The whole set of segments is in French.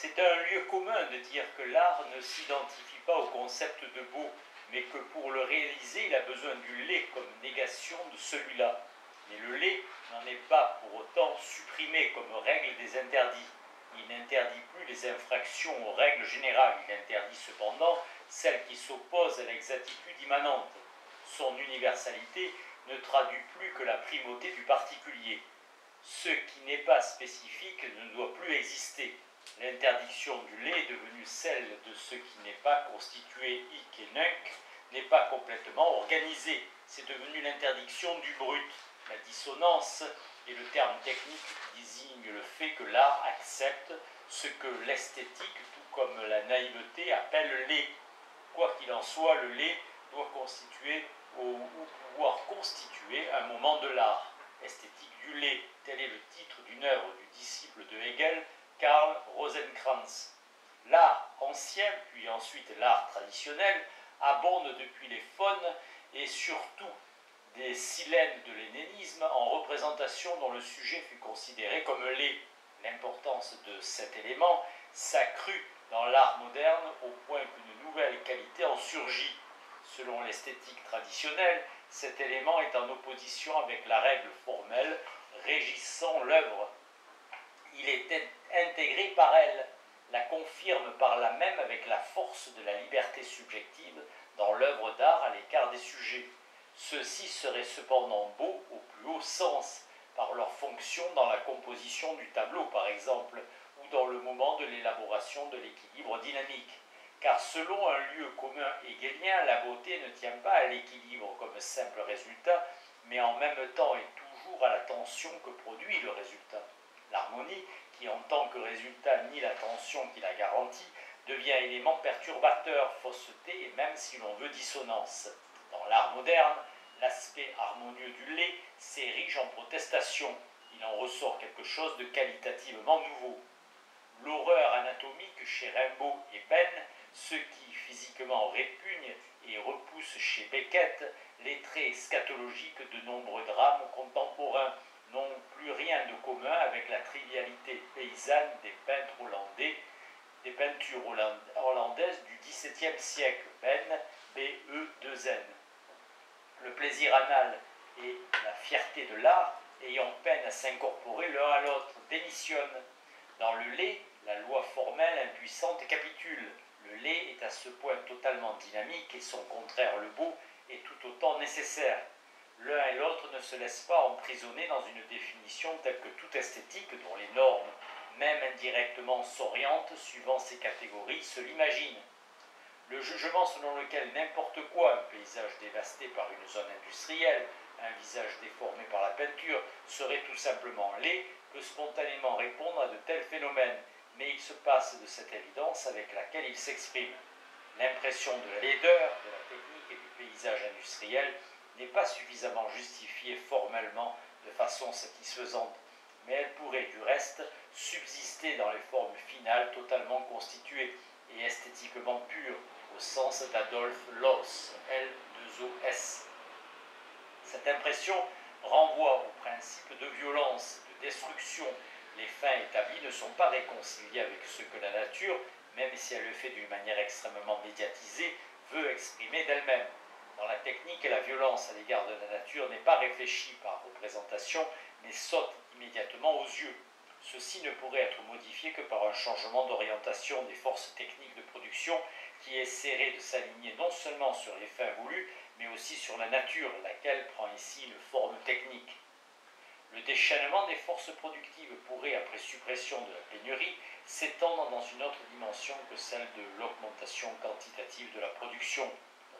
C'est un lieu commun de dire que l'art ne s'identifie pas au concept de beau, mais que pour le réaliser, il a besoin du lait comme négation de celui-là. Mais le lait n'en est pas pour autant supprimé comme règle des interdits. Il n'interdit plus les infractions aux règles générales, il interdit cependant celles qui s'opposent à l'exactitude immanente. Son universalité ne traduit plus que la primauté du particulier. Ce qui n'est pas spécifique ne doit plus exister. L'interdiction du lait est devenue celle de ce qui n'est pas constitué hic et nunc, n'est pas complètement organisé. C'est devenu l'interdiction du brut. La dissonance est le terme technique qui désigne le fait que l'art accepte ce que l'esthétique, tout comme la naïveté, appelle lait. Quoi qu'il en soit, le lait doit constituer ou pouvoir constituer un moment de l'art. Esthétique du lait, tel est le titre d'une œuvre du disciple de Hegel, Karl Rosenkranz. L'art ancien, puis ensuite l'art traditionnel, abonde depuis les faunes et surtout des silènes de l'hellénisme en représentation dont le sujet fut considéré comme laid. L'importance de cet élément s'accrut dans l'art moderne au point qu'une nouvelle qualité en surgit. Selon l'esthétique traditionnelle, cet élément est en opposition avec la règle formelle régissant l'œuvre. Il est intégré par elle, la confirme par là même avec la force de la liberté subjective dans l'œuvre d'art à l'écart des sujets. Ceux-ci seraient cependant beaux au plus haut sens, par leur fonction dans la composition du tableau par exemple, ou dans le moment de l'élaboration de l'équilibre dynamique. Car selon un lieu commun hegelien, la beauté ne tient pas à l'équilibre comme simple résultat, mais en même temps et toujours à la tension que produit le résultat. L'harmonie, qui en tant que résultat nie la tension qui la garantit, devient élément perturbateur, fausseté et même si l'on veut dissonance. Dans l'art moderne, l'aspect harmonieux du lait s'érige en protestation. Il en ressort quelque chose de qualitativement nouveau. L'horreur anatomique chez Rimbaud et Penn, ce qui physiquement répugne et repousse chez Beckett, les traits scatologiques de nombreux drames contemporains n'ont plus rien de commun avec la trivialité paysanne des peintres hollandais, des peintures hollandaises du XVIIe siècle, Penn, B-E-2-N. Le plaisir anal et la fierté de l'art, ayant peine à s'incorporer l'un à l'autre, démissionnent. Dans le lait, la loi formelle impuissante capitule. Le lait est à ce point totalement dynamique et son contraire, le beau, est tout autant nécessaire. L'un et l'autre ne se laissent pas emprisonner dans une définition telle que toute esthétique, dont les normes, même indirectement, s'orientent suivant ces catégories, se l'imaginent. Le jugement selon lequel n'importe quoi, un paysage dévasté par une zone industrielle, un visage déformé par la peinture, serait tout simplement laid, peut spontanément répondre à de tels phénomènes, mais il se passe de cette évidence avec laquelle il s'exprime. L'impression de la laideur, de la technique et du paysage industriel n'est pas suffisamment justifiée formellement de façon satisfaisante, mais elle pourrait du reste subsister dans les formes finales totalement constituées et esthétiquement pures, au sens d'Adolf Loos, L2OS. Cette impression renvoie au principe de violence, de destruction. Les fins établies ne sont pas réconciliées avec ce que la nature, même si elle le fait d'une manière extrêmement médiatisée, veut exprimer d'elle-même. Dans la technique, la violence à l'égard de la nature n'est pas réfléchie par représentation, mais saute immédiatement aux yeux. Ceci ne pourrait être modifié que par un changement d'orientation des forces techniques de production qui essaierait de s'aligner non seulement sur les fins voulues, mais aussi sur la nature, laquelle prend ici une forme technique. Le déchaînement des forces productives pourrait, après suppression de la pénurie, s'étendre dans une autre dimension que celle de l'augmentation quantitative de la production.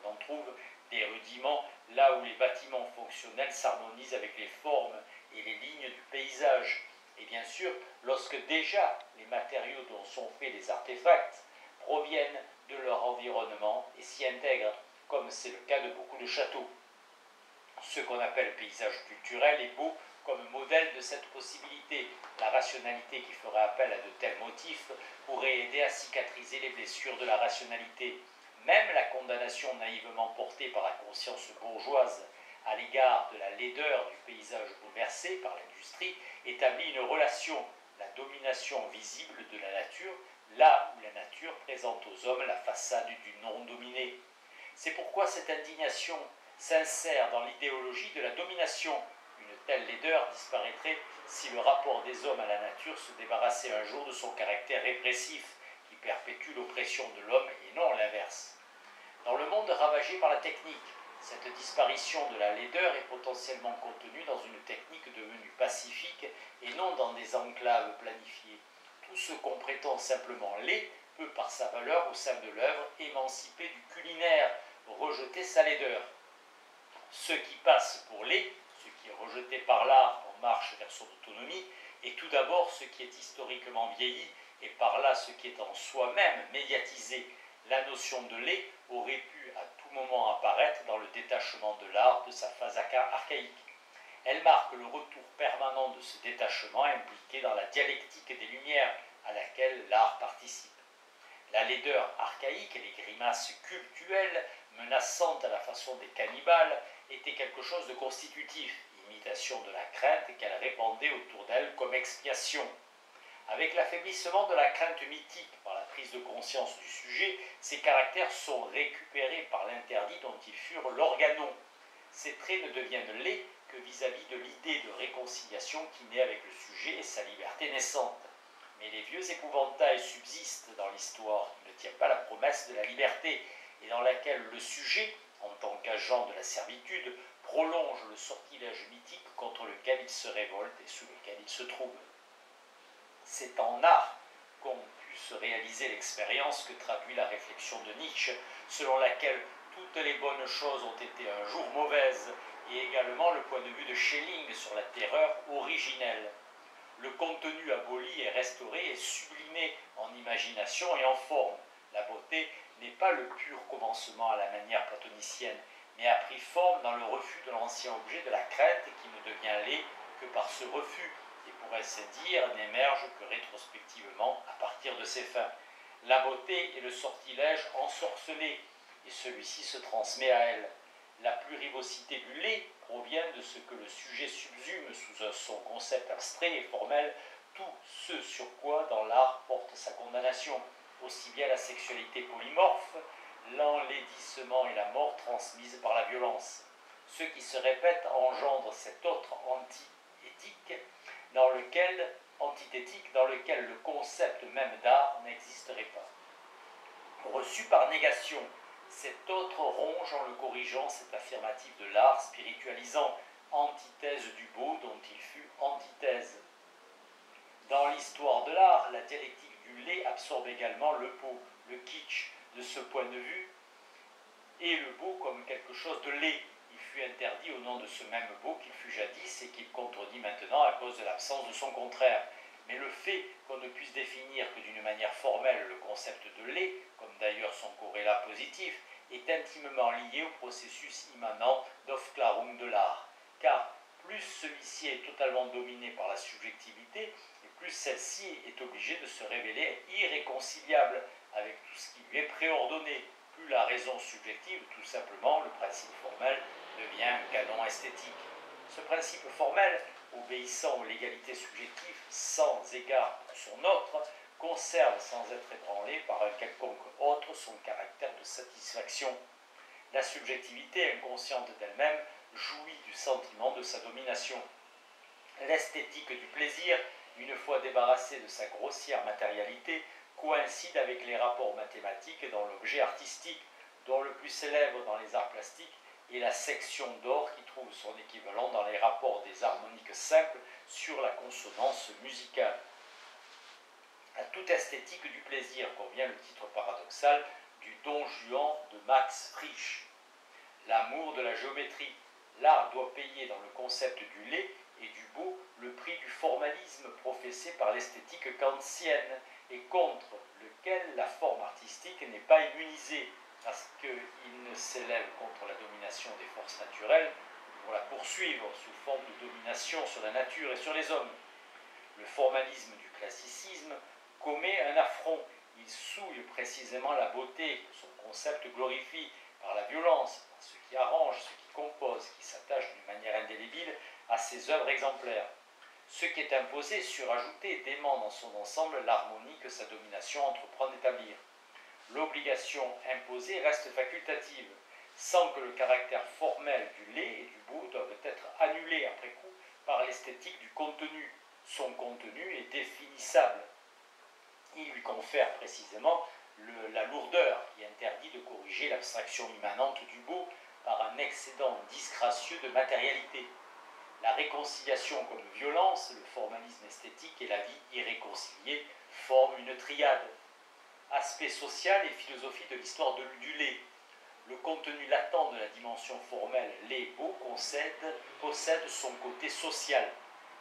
On en trouve des rudiments là où les bâtiments fonctionnels s'harmonisent avec les formes et les lignes du paysage. Et bien sûr, lorsque déjà les matériaux dont sont faits les artefacts proviennent de leur environnement et s'y intègrent, comme c'est le cas de beaucoup de châteaux. Ce qu'on appelle paysage culturel est beau comme modèle de cette possibilité. La rationalité qui ferait appel à de tels motifs pourrait aider à cicatriser les blessures de la rationalité. Même la condamnation naïvement portée par la conscience bourgeoise à l'égard de la laideur du paysage bouleversé par l'industrie établit une relation, la domination visible de la nature, là où la nature présente aux hommes la façade du non dominé. C'est pourquoi cette indignation s'insère dans l'idéologie de la domination. Une telle laideur disparaîtrait si le rapport des hommes à la nature se débarrassait un jour de son caractère répressif, qui perpétue l'oppression de l'homme et non l'inverse. Dans le monde ravagé par la technique, cette disparition de la laideur est potentiellement contenue dans une technique devenue pacifique et non dans des enclaves planifiées. Tout ce qu'on prétend simplement laid peut, par sa valeur au sein de l'œuvre, émanciper du culinaire, rejeter sa laideur. Ce qui passe pour laid, ce qui est rejeté par l'art en marche vers son autonomie, est tout d'abord ce qui est historiquement vieilli et par là ce qui est en soi-même médiatisé. La notion de laid aurait pu à tout moment apparaître dans le détachement de l'art de sa phase archaïque. Elle marque le retour permanent de ce détachement impliqué dans la dialectique des Lumières à laquelle l'art participe. La laideur archaïque et les grimaces cultuelles, menaçantes à la façon des cannibales, étaient quelque chose de constitutif, imitation de la crainte qu'elle répandait autour d'elle comme expiation. Avec l'affaiblissement de la crainte mythique par la prise de conscience du sujet, ces caractères sont récupérés par l'interdit dont ils furent l'organon. Ces traits ne deviennent laids que vis-à-vis de l'idée de réconciliation qui naît avec le sujet et sa liberté naissante. Mais les vieux épouvantails subsistent dans l'histoire qui ne tient pas la promesse de la liberté et dans laquelle le sujet, en tant qu'agent de la servitude, prolonge le sortilège mythique contre lequel il se révolte et sous lequel il se trouve. C'est en art qu'ont pu se réaliser l'expérience que traduit la réflexion de Nietzsche, selon laquelle toutes les bonnes choses ont été un jour mauvaises, et également le point de vue de Schelling sur la terreur originelle. Le contenu aboli et restauré est sublimé en imagination et en forme. La beauté n'est pas le pur commencement à la manière platonicienne, mais a pris forme dans le refus de l'ancien objet de la crainte qui ne devient laid que par ce refus, et pour ainsi dire n'émerge que rétrospectivement à partir de ses fins. La beauté est le sortilège ensorcelé, et celui-ci se transmet à elle. La plurivocité du laid provient de ce que le sujet subsume sous son concept abstrait et formel, tout ce sur quoi dans l'art porte sa condamnation, aussi bien la sexualité polymorphe, l'enlaidissement et la mort transmise par la violence. Ce qui se répète engendre cet autre antithétique dans lequel le concept même d'art n'existerait pas. Reçu par négation, cet autre ronge en le corrigeant cet affirmatif de l'art spiritualisant, antithèse du beau dont il fut antithèse. Dans l'histoire de l'art, la dialectique du laid absorbe également le beau, le kitsch. De ce point de vue, et le beau comme quelque chose de laid. Il fut interdit au nom de ce même beau qu'il fut jadis et qu'il contredit maintenant à cause de l'absence de son contraire. Mais le fait qu'on ne puisse définir que d'une manière formelle le concept de laid, comme d'ailleurs son corrélat positif, est intimement lié au processus immanent d'Aufklärung de l'art. Car plus celui-ci est totalement dominé par la subjectivité, et plus celle-ci est obligée de se révéler irréconciliable avec tout ce qui lui est préordonné. Plus la raison subjective, tout simplement, le principe formel, devient un canon esthétique. Ce principe formel, obéissant aux légalités subjectives, sans égard pour son autre, conserve sans être ébranlé par un quelconque autre son caractère de satisfaction. La subjectivité, inconsciente d'elle-même, jouit du sentiment de sa domination. L'esthétique du plaisir, une fois débarrassée de sa grossière matérialité, coïncide avec les rapports mathématiques dans l'objet artistique, dont le plus célèbre dans les arts plastiques est la section d'or qui trouve son équivalent dans les rapports des harmoniques simples sur la consonance musicale. À toute esthétique du plaisir convient le titre paradoxal du Don Juan de Max Frisch. L'amour de la géométrie. L'art doit payer dans le concept du laid et du beau le prix du formalisme professé par l'esthétique kantienne et contre lequel la forme artistique n'est pas immunisée parce qu'il ne s'élève contre la domination des forces naturelles pour la poursuivre sous forme de domination sur la nature et sur les hommes. Le formalisme du classicisme commet un affront. Il souille précisément la beauté que son concept glorifie par la violence, par ce qui arrange, ce qui compose, qui s'attache d'une manière indélébile à ses œuvres exemplaires. Ce qui est imposé, surajouté, dément dans son ensemble l'harmonie que sa domination entreprend d'établir. L'obligation imposée reste facultative, sans que le caractère formel du laid et du beau doive être annulé après coup par l'esthétique du contenu. Son contenu est définissable. Il lui confère précisément la lourdeur qui interdit de corriger l'abstraction immanente du beau par un excédent disgracieux de matérialité. La réconciliation comme violence, le formalisme esthétique et la vie irréconciliée forment une triade. Aspect social et philosophie de l'histoire du laid. Le contenu latent de la dimension formelle laid-beau possède son côté social.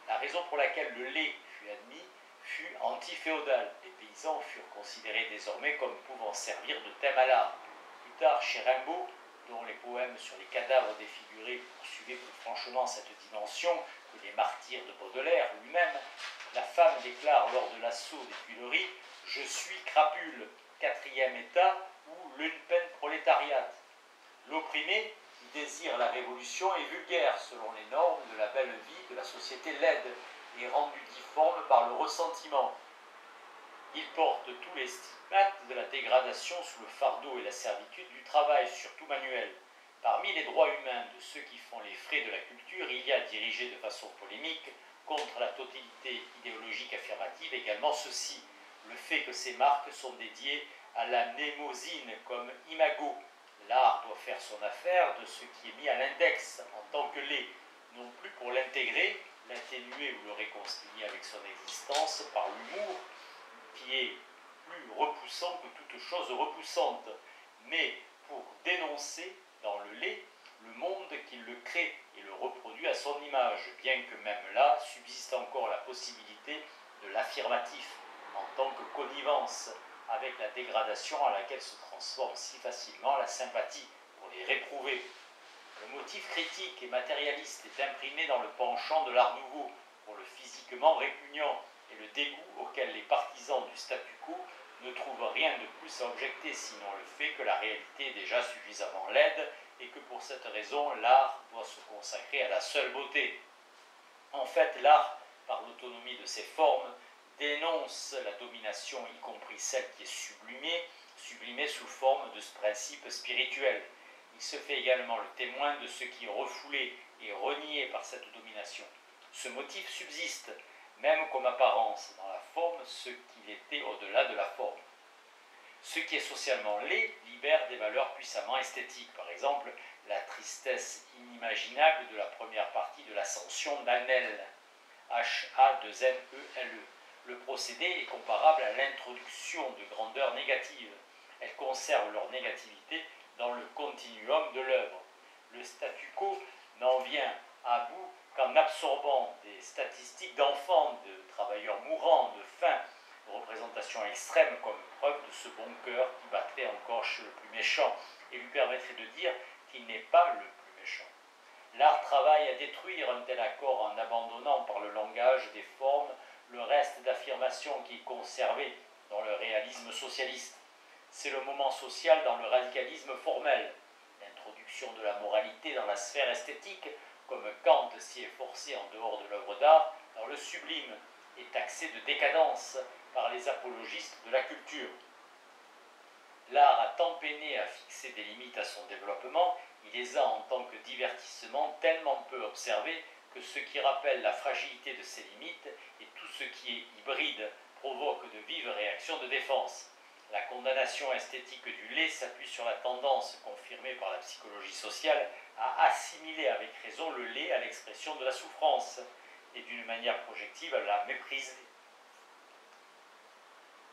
La raison pour laquelle le laid fut admis fut anti-féodal. Les paysans furent considérés désormais comme pouvant servir de thème à l'art. Plus tard, chez Rimbaud, dont les poèmes sur les cadavres défigurés poursuivaient plus franchement cette dimension que les martyrs de Baudelaire lui-même, la femme déclare lors de l'assaut des Tuileries « Je suis crapule, quatrième état ou lumpenprolétariat ». L'opprimé, qui désire la révolution, est vulgaire selon les normes de la belle vie de la société laide et rendu difforme par le ressentiment. Il porte tous les stigmates de la dégradation sous le fardeau et la servitude du travail, surtout manuel. Parmi les droits humains de ceux qui font les frais de la culture, il y a, dirigé de façon polémique contre la totalité idéologique affirmative, également ceci, le fait que ces marques sont dédiées à la mnémosine comme imago. L'art doit faire son affaire de ce qui est mis à l'index en tant que laid, non plus pour l'intégrer, l'atténuer ou le réconcilier avec son existence par l'humour, qui est plus repoussant que toute chose repoussante, mais pour dénoncer dans le laid le monde qui le crée et le reproduit à son image, bien que même là subsiste encore la possibilité de l'affirmatif en tant que connivence avec la dégradation à laquelle se transforme si facilement la sympathie pour les réprouvés. Le motif critique et matérialiste est imprimé dans le penchant de l'art nouveau pour le physiquement répugnant et le dégoût auquel les partisans du statu quo ne trouvent rien de plus à objecter sinon le fait que la réalité est déjà suffisamment laide et que pour cette raison l'art doit se consacrer à la seule beauté. En fait, l'art, par l'autonomie de ses formes, dénonce la domination, y compris celle qui est sublimée sous forme de ce principe spirituel. Il se fait également le témoin de ce qui est refoulé et renié par cette domination. Ce motif subsiste, même comme apparence dans la forme, ce qu'il était au-delà de la forme. Ce qui est socialement laid libère des valeurs puissamment esthétiques. Par exemple, la tristesse inimaginable de la première partie de l'Ascension d'Anel, H-A-2-N-E-L-E. Le procédé est comparable à l'introduction de grandeurs négatives. Elles conservent leur négativité dans le continuum de l'œuvre. Le statu quo n'en vient à bout qu'en absorbant des statistiques d'enfants, de travailleurs mourants, de faim, représentation extrême comme preuve de ce bon cœur qui battrait encore chez le plus méchant et lui permettrait de dire qu'il n'est pas le plus méchant. L'art travaille à détruire un tel accord en abandonnant par le langage des formes le reste d'affirmation qui est conservé dans le réalisme socialiste. C'est le moment social dans le radicalisme formel, l'introduction de la moralité dans la sphère esthétique, comme Kant s'y est forcé en dehors de l'œuvre d'art, dans le sublime, est taxé de décadence par les apologistes de la culture. L'art a tant peiné à fixer des limites à son développement, il les a en tant que divertissement tellement peu observés que ce qui rappelle la fragilité de ces limites et tout ce qui est hybride provoque de vives réactions de défense. La condamnation esthétique du laid s'appuie sur la tendance, confirmée par la psychologie sociale, à assimiler avec raison le laid à l'expression de la souffrance et d'une manière projective à la mépriser.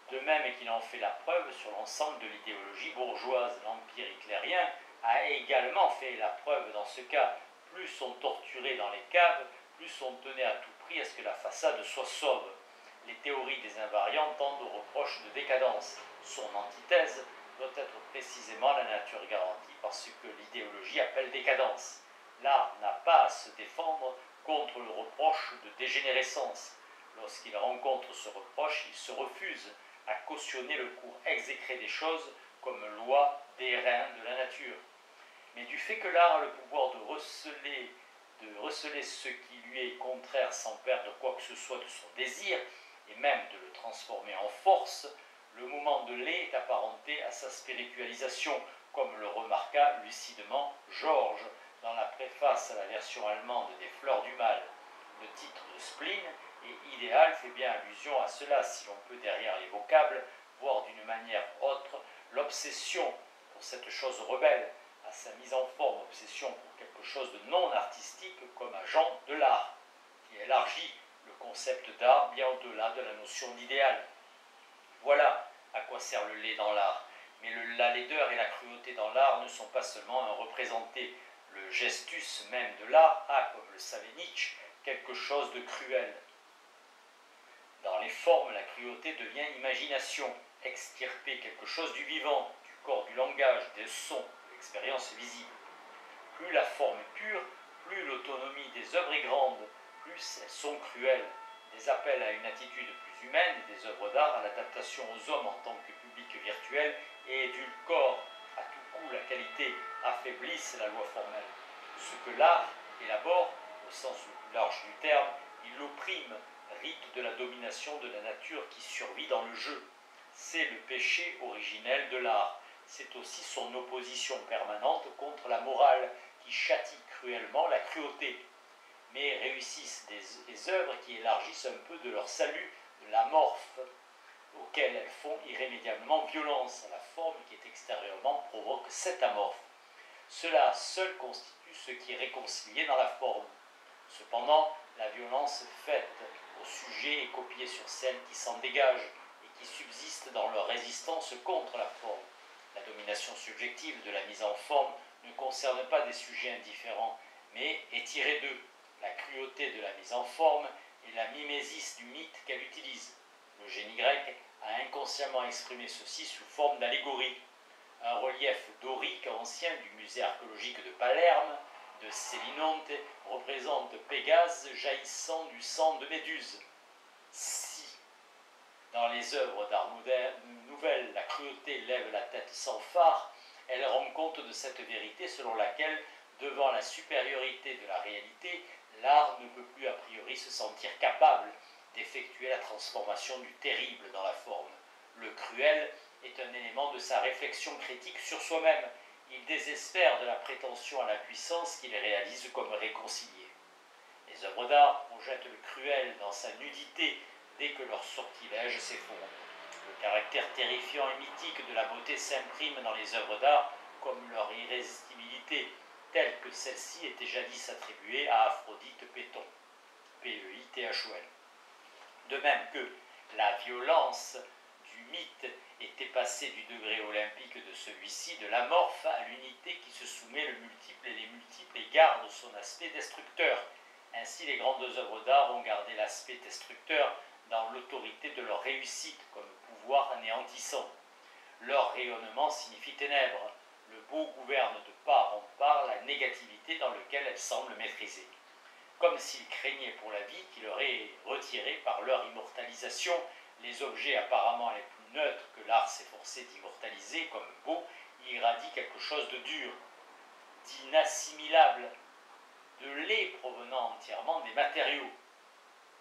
De même qu'il en fait la preuve sur l'ensemble de l'idéologie bourgeoise. L'Empire hitlérien a également fait la preuve dans ce cas. Plus on torturait dans les caves, plus on tenait à tout prix à ce que la façade soit sauve. Les théories des invariants tendent au reproche de décadence. Son antithèse doit être précisément la nature garantie par ce que l'idéologie appelle décadence. L'art n'a pas à se défendre contre le reproche de dégénérescence. Lorsqu'il rencontre ce reproche, il se refuse à cautionner le cours exécré des choses comme loi des reins de la nature. Mais du fait que l'art a le pouvoir de receler de receler ce qui lui est contraire sans perdre quoi que ce soit de son désir, et même de le transformer en force, le mouvement de lait est apparenté à sa spiritualisation, comme le remarqua lucidement Georges dans la préface à la version allemande des Fleurs du Mal. Le titre de spleen et idéal fait bien allusion à cela, si l'on peut derrière les vocables voir d'une manière autre l'obsession pour cette chose rebelle, à sa mise en forme, obsession pour quelque chose de non artistique comme agent de l'art, qui élargit le concept d'art bien au-delà de la notion d'idéal. Voilà à quoi sert le lait dans l'art. Mais la laideur et la cruauté dans l'art ne sont pas seulement un représenté. Le gestus même de l'art a, comme le savait Nietzsche, quelque chose de cruel. Dans les formes, la cruauté devient imagination, extirper quelque chose du vivant, du corps, du langage, des sons, de l'expérience visible. Plus la forme est pure, plus l'autonomie des œuvres est grande, plus elles sont cruelles. Des appels à une attitude plus humaine et des œuvres d'art à l'adaptation aux hommes en tant que public virtuel et édulcorent à tout coup la qualité, affaiblissent la loi formelle. Ce que l'art élabore, au sens le plus large du terme, il l'opprime, rite de la domination de la nature qui survit dans le jeu. C'est le péché originel de l'art. C'est aussi son opposition permanente contre la morale qui châtie cruellement la cruauté, mais réussissent des œuvres qui élargissent un peu de leur salut, de l'amorphe, auquel elles font irrémédiablement violence, à la forme qui est extérieurement provoque cette amorphe. Cela seul constitue ce qui est réconcilié dans la forme. Cependant, la violence faite au sujet est copiée sur celle qui s'en dégage et qui subsiste dans leur résistance contre la forme. La domination subjective de la mise en forme ne concerne pas des sujets indifférents, mais est tirée d'eux. La cruauté de la mise en forme et la mimésis du mythe qu'elle utilise. Le génie grec a inconsciemment exprimé ceci sous forme d'allégorie. Un relief dorique ancien du musée archéologique de Palerme, de Sélinonte, représente Pégase jaillissant du sang de Méduse. Si, dans les œuvres d'art nouvelles, la cruauté lève la tête sans phare, elle rend compte de cette vérité selon laquelle, devant la supériorité de la réalité, l'art ne peut plus a priori se sentir capable d'effectuer la transformation du terrible dans la forme. Le cruel est un élément de sa réflexion critique sur soi-même. Il désespère de la prétention à la puissance qu'il réalise comme réconcilié. Les œuvres d'art projettent le cruel dans sa nudité dès que leur sortilège s'effondre. Le caractère terrifiant et mythique de la beauté s'imprime dans les œuvres d'art comme leur irrésistibilité, telle que celle-ci était jadis attribuée à Aphrodite Péton, P-E-I-T-H-O-N. De même que la violence du mythe était passée du degré olympique de celui-ci, de l'amorphe à l'unité qui se soumet le multiple et les multiples et garde son aspect destructeur. Ainsi, les grandes œuvres d'art ont gardé l'aspect destructeur dans l'autorité de leur réussite comme pouvoir anéantissant. Leur rayonnement signifie ténèbres. Le beau gouverne de part en part la négativité dans laquelle elles semblent maîtriser. Comme s'ils craignaient pour la vie qui leur est retirée par leur immortalisation, les objets apparemment les plus neutres que l'art s'efforçait d'immortaliser, comme beau, y irradient quelque chose de dur, d'inassimilable, de laid provenant entièrement des matériaux.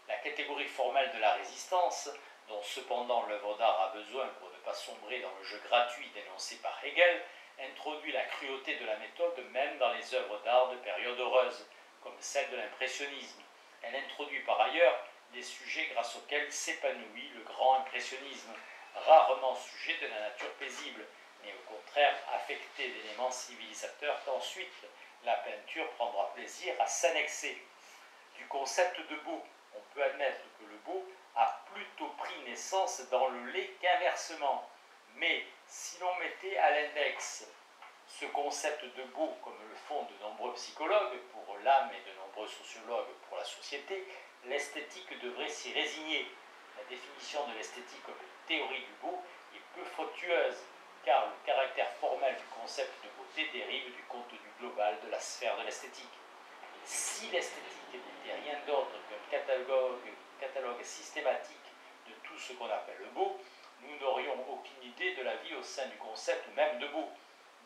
La catégorie formelle de la résistance, dont cependant l'œuvre d'art a besoin pour ne pas sombrer dans le jeu gratuit dénoncé par Hegel, introduit la cruauté de la méthode même dans les œuvres d'art de période heureuse, comme celle de l'impressionnisme. Elle introduit par ailleurs les sujets grâce auxquels s'épanouit le grand impressionnisme, rarement sujet de la nature paisible, mais au contraire affecté d'éléments civilisateurs qu'ensuite la peinture prendra plaisir à s'annexer. Du concept de beau, on peut admettre que le beau a plutôt pris naissance dans le laid qu'inversement. Mais si l'on mettait à l'index ce concept de beau comme le font de nombreux psychologues pour l'âme et de nombreux sociologues pour la société, l'esthétique devrait s'y résigner. La définition de l'esthétique comme théorie du beau est peu fructueuse, car le caractère formel du concept de beauté dérive du contenu global de la sphère de l'esthétique. Si l'esthétique n'était rien d'autre qu'un catalogue systématique de tout ce qu'on appelle le beau, nous n'aurions aucune idée de la vie au sein du concept même de beau.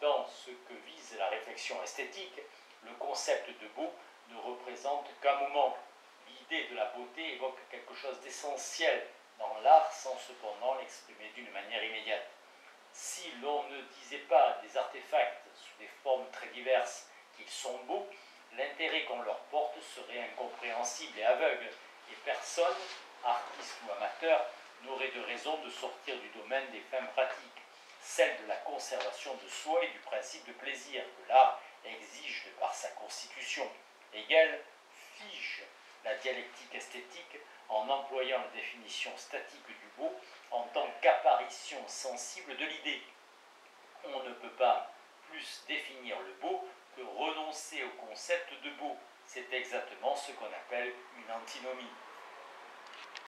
Dans ce que vise la réflexion esthétique, le concept de beau ne représente qu'un moment. L'idée de la beauté évoque quelque chose d'essentiel dans l'art sans cependant l'exprimer d'une manière immédiate. Si l'on ne disait pas des artefacts sous des formes très diverses qu'ils sont beaux, l'intérêt qu'on leur porte serait incompréhensible et aveugle, et personne, artiste ou amateur, n'aurait de raison de sortir du domaine des fins pratiques, celle de la conservation de soi et du principe de plaisir que l'art exige de par sa constitution. Hegel fige la dialectique esthétique en employant la définition statique du beau en tant qu'apparition sensible de l'idée. On ne peut pas plus définir le beau que renoncer au concept de beau. C'est exactement ce qu'on appelle une antinomie.